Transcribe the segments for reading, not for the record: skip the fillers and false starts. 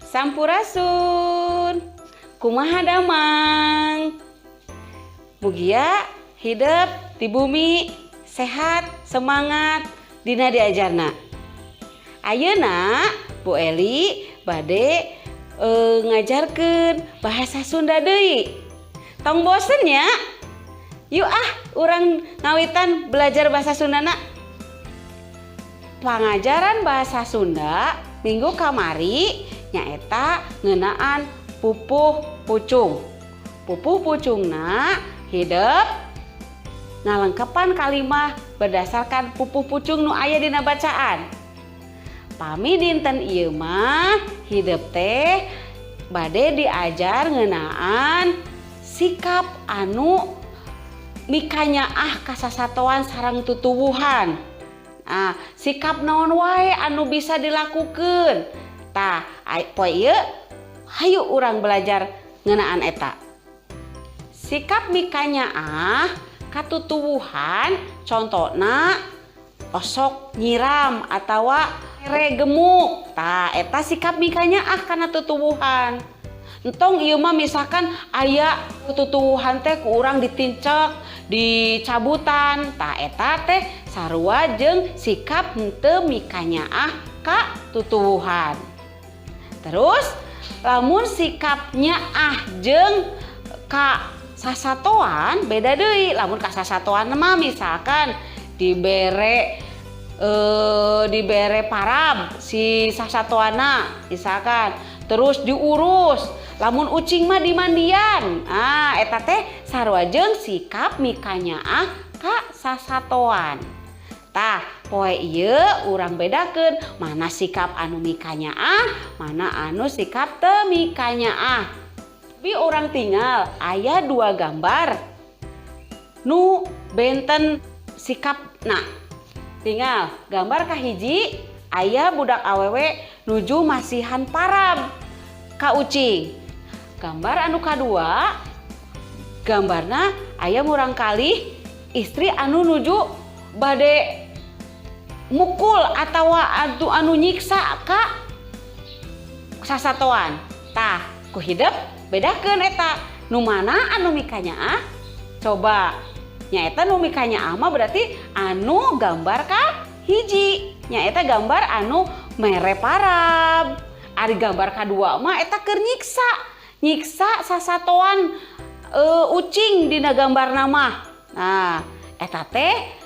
Sampurasun. Kumaha damang. Mugia hidup di bumi sehat, semangat, dina diajarna. Ayeuna Bu Eli bade ngajarkeun bahasa Sunda deui. Tong bosen nya? Yuk urang ngawitan belajar bahasa Sundana. Pangajaran bahasa Sunda minggu kamari nyaeta ngeunaan pupuh pucung. Pupuh pucungna hidup ngalengkepan kalimah berdasarkan pupuh pucung nu aya dina bacaan. Pami dinten ieu mah hidup teh bade diajar ngeunaan sikap anu mikanyaah kasasatoan sareng tutuwuhan. Sikap naon wae anu bisa dilakukeun. Tah, poe ieu hayu urang belajar ngeunaan eta. Sikap mikanyaah katutuwuhan contona osok nyiram atawa ere gemuk. Tah, eta sikap mikanyaah kana tutuwuhan. Entong ieu mah misalkan aya tutuwuhan teh ku urang ditincek, dicabutan, tah eta teh sarua jeung sikap henteu mikanyaah ka tutuwuhan. Terus lamun sikap nyaah jeung ka sasatoan beda deui. Lamun ka sasatoan mah misalkan dibere parab si sasatoana misalkan, terus diurus. Lamun ucing mah dimandian. Eta teh sarua jeung sikap mikanyaah ka sasatoan. Tah, poe ieu urang bedakeun mana sikap anu mikanyaah, mana anu sikap teu mikanyaah. Tapi urang tinggal aya 2 gambar nu benten sikapna. Tinggal gambar kahiji aya budak awewe nuju masihan parab ka ucing. Gambar anu kadua gambarna aya murang kalih istri anu nuju bade mukul atawa anu nyiksa ka sasatoan. Tah, ku hidup bedakeun eta nu mana anu mikanyaah. Coba nyaeta nu mikanyaah mah berarti anu gambar ka hiji, nyaeta gambar anu mere parab. Ari gambar kadua mah eta keur nyiksa sasatoan ucing dina gambarna mah. Nah, eta teh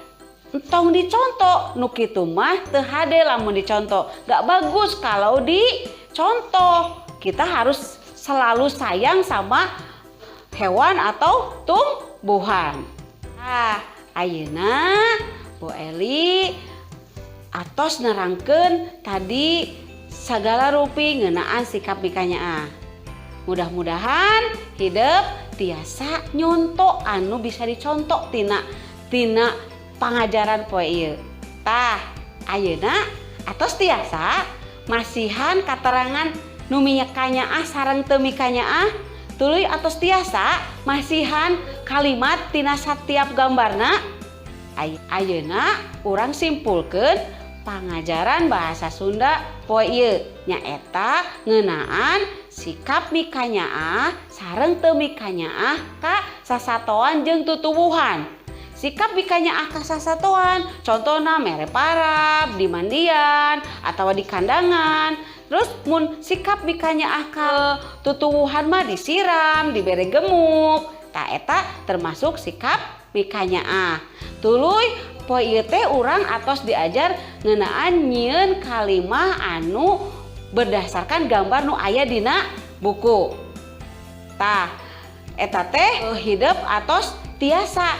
entong dicontoh, nu kitu mah teu hade lamun dicontoh. Gak bagus kalau dicontoh. Kita harus selalu sayang sama hewan atau tumbuhan. Ayeuna Bu Eli atos nerangkeun tadi sagala rupi ngeunaan sikap mikanyaah. Mudah-mudahan hidup tiasa nyonto anu bisa dicontoh tina pangajaran poe ieu. Tah, ayeuna atos tiasa masihan katerangan nu mikanyaah sareng teu mikanyaah. Tuluy atos tiasa masihan kalimat tina satiap gambarna. Ayeuna urang simpulkeun pangajaran bahasa Sunda poe ieu nyaeta ngeunaan sikap mikanyaah sareng teu mikanyaah ka sasatoan jeung tutuwuhan. Sikap mikanyaah ka sasatoan contona mere parab, dimandian atawa di kandangan. Terus mun sikap mikanyaah ka tutuwuhan mah disiram, dibere gemuk. Tah eta termasuk sikap mikanyaah. Tuluy poe ieu teh urang atos diajar ngeunaan nyieun kalimah anu berdasarkan gambar nu aya dina buku. Tah, eta teh hidup atos tiasa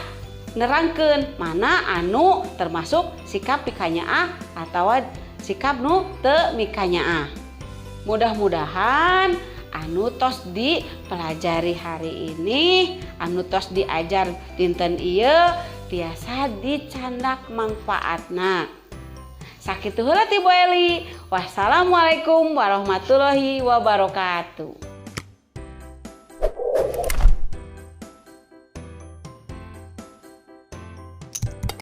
nerangkeun mana anu termasuk sikap mikanyaah atawa sikap nu teu mikanyaah. Mudah-mudahan anu tos dipelajari hari ini, anu tos diajar dinten ieu tiasa dicandak manfaatna. Sakitu heula ti Bu Eli. Wassalamualaikum warahmatullahi wabarakatuh.